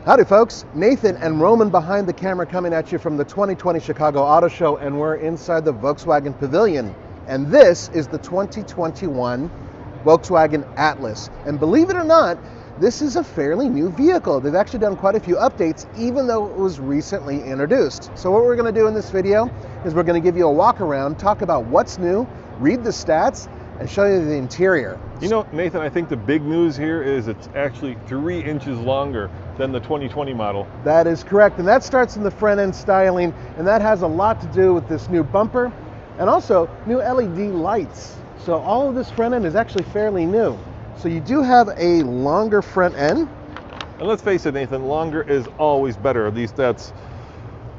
Howdy folks, Nathan and Roman behind the camera coming at you from the 2020 Chicago Auto Show, and we're inside the Volkswagen Pavilion. And this is the 2021 Volkswagen Atlas. And believe it or not, this is a fairly new vehicle. They've actually done quite a few updates, even though it was recently introduced. So what we're gonna do in this video is we're gonna give you a walk around, talk about what's new, read the stats, and show you the interior. You know, Nathan, I think the big news here is it's actually 3 inches longer than the 2020 model. That is correct, and that starts in the front end styling, and that has a lot to do with this new bumper and also new LED lights. So all of this front end is actually fairly new. So you do have a longer front end. And let's face it, Nathan, longer is always better. At least that's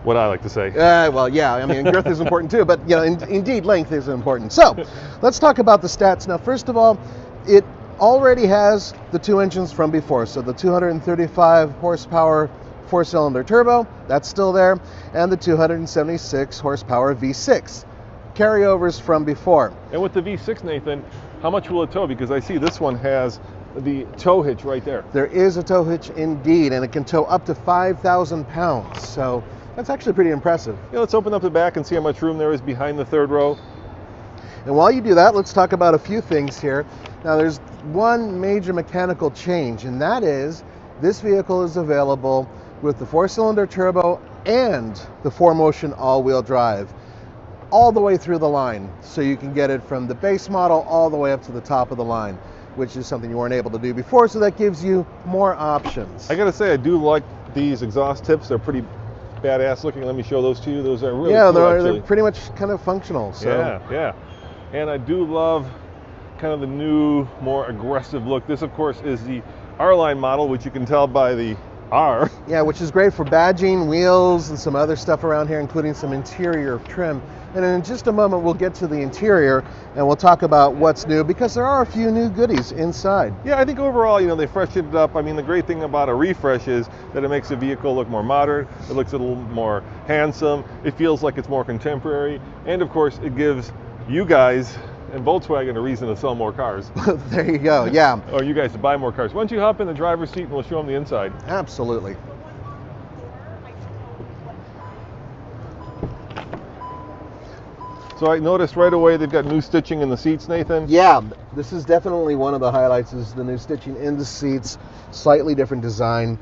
what I like to say. Well, yeah, I mean, girth is important too, but you know, indeed, length is important. So let's talk about the stats. Now, first of all, it already has the 2 engines from before. So the 235 horsepower 4-cylinder turbo, that's still there, and the 276 horsepower V6. Carryovers from before. And with the V6, Nathan, how much will it tow? Because I see this one has the tow hitch right there. There is a tow hitch indeed, and it can tow up to 5,000 pounds. So that's actually pretty impressive. Yeah, let's open up the back and see how much room there is behind the third row. And while you do that, let's talk about a few things here. Now, there's one major mechanical change, and that is this vehicle is available with the 4-cylinder turbo and the 4Motion all-wheel drive all the way through the line. So you can get it from the base model all the way up to the top of the line, which is something you weren't able to do before, so that gives you more options. I gotta say, I do like these exhaust tips. They're pretty badass looking. Let me show those to you. Those are really cool, they're pretty much kind of functional. So. Yeah. And I do love kind of the new, more aggressive look. This, of course, is the R-Line model, which you can tell by the R. Yeah, which is great for badging, wheels, and some other stuff around here, including some interior trim. And in just a moment, we'll get to the interior, and we'll talk about what's new, because there are a few new goodies inside. Yeah, I think overall, you know, they freshened it up. I mean, the great thing about a refresh is that it makes the vehicle look more modern. It looks a little more handsome. It feels like it's more contemporary. And, of course, it gives you guys and Volkswagen a reason to sell more cars. There you go, yeah. Or you guys to buy more cars. Why don't you hop in the driver's seat and we'll show them the inside. Absolutely. So I noticed right away they've got new stitching in the seats, Nathan. Yeah, this is definitely one of the highlights, is the new stitching in the seats, slightly different design.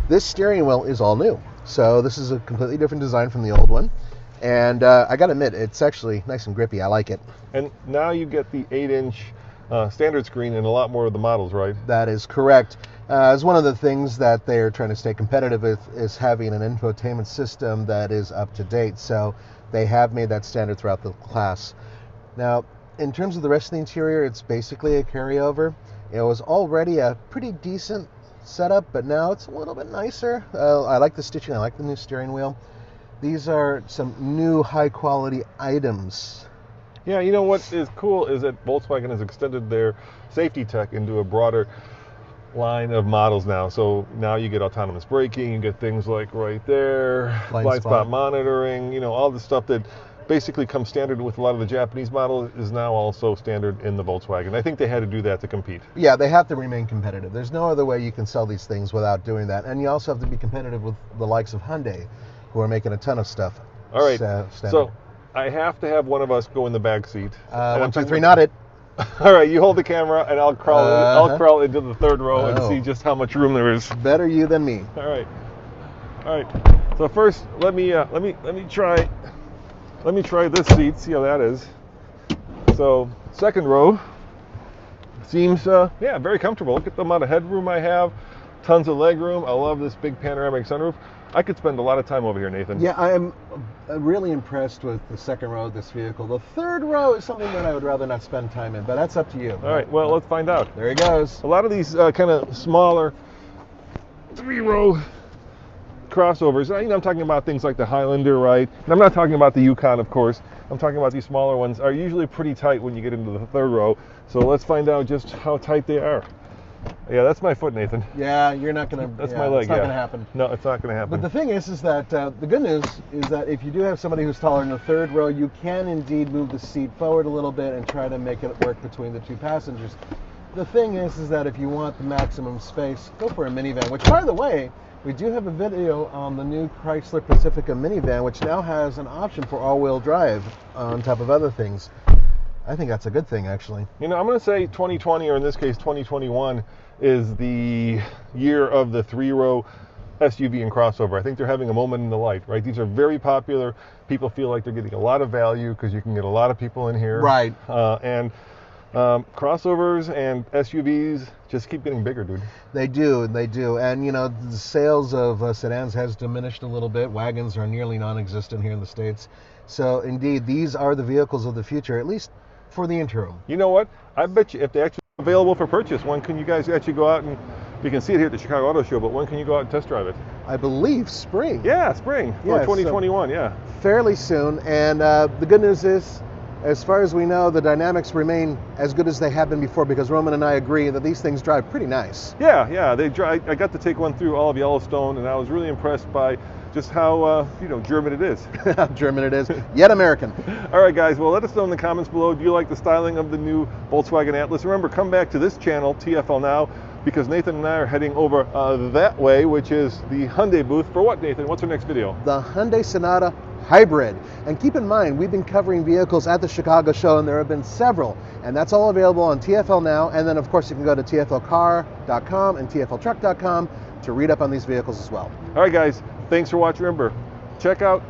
This steering wheel is all new. So this is a completely different design from the old one. And I gotta admit, it's actually nice and grippy. I like it. And now you get the 8-inch standard screen in a lot more of the models, right? That is correct. As one of the things that they're trying to stay competitive with is having an infotainment system that is up to date. So they have made that standard throughout the class. Now, in terms of the rest of the interior, it's basically a carryover. It was already a pretty decent setup, but now it's a little bit nicer. I like the stitching. I like the new steering wheel. These are some new high-quality items. Yeah, you know what is cool is that Volkswagen has extended their safety tech into a broader line of models now. So now you get autonomous braking, you get things like right there, blind spot monitoring, you know, all the stuff that basically comes standard with a lot of the Japanese models is now also standard in the Volkswagen. I think they had to do that to compete. Yeah, they have to remain competitive. There's no other way you can sell these things without doing that. And you also have to be competitive with the likes of Hyundai, who are making a ton of stuff. All right, so I have to have one of us go in the back seat. 1, 2, 3, not it. All right, you hold the camera, and I'll crawl. I'll crawl into the third row and see just how much room there is. Better you than me. All right. So first, let me try this seat. See how that is. So second row seems very comfortable. Look at the amount of headroom I have. Tons of leg room. I love this big panoramic sunroof. I could spend a lot of time over here, Nathan. Yeah, I am really impressed with the second row of this vehicle. The third row is something that I would rather not spend time in, but that's up to you. All right, well, let's find out. There he goes. A lot of these kind of smaller 3-row crossovers, you know, I'm talking about things like the Highlander, right? And I'm not talking about the Yukon, of course. I'm talking about these smaller ones are usually pretty tight when you get into the third row. So let's find out just how tight they are. Yeah, that's my foot, Nathan. Yeah, you're not going to... That's my leg, It's not going to happen. No, it's not going to happen. But the thing is that the good news is that if you do have somebody who's taller in the third row, you can indeed move the seat forward a little bit and try to make it work between the two passengers. The thing is that if you want the maximum space, go for a minivan, which, by the way, We do have a video on the new Chrysler Pacifica minivan, which now has an option for all-wheel drive on top of other things. I think that's a good thing, actually. You know, I'm going to say 2020, or in this case 2021, is the year of the three-row SUV and crossover. I think they're having a moment in the light, right? These are very popular. People feel like they're getting a lot of value because you can get a lot of people in here. Right. And crossovers and SUVs just keep getting bigger, dude. They do. And, you know, the sales of sedans has diminished a little bit. Wagons are nearly non-existent here in the States. So, indeed, these are the vehicles of the future, at least for the interim. You know what? I bet you if they're actually available for purchase, when can you guys actually go out and, you can see it here at the Chicago Auto Show, but when can you go out and test drive it? I believe spring. Yeah, spring. Yeah, or 2021, yeah. Fairly soon. And the good news is, as far as we know, the dynamics remain as good as they have been before, because Roman and I agree that these things drive pretty nice. Yeah, they drive. I got to take one through all of Yellowstone, and I was really impressed by just how German it is. German it is, yet American. All right, guys, well, let us know in the comments below, do you like the styling of the new Volkswagen Atlas? Remember, come back to this channel, TFL Now, because Nathan and I are heading over that way, which is the Hyundai booth. For what, Nathan? What's our next video? The Hyundai Sonata Hybrid. And keep in mind, we've been covering vehicles at the Chicago show, and there have been several, and that's all available on TFL Now. And then, of course, you can go to tflcar.com and tfltruck.com to read up on these vehicles as well. All right, guys, thanks for watching. Remember, check out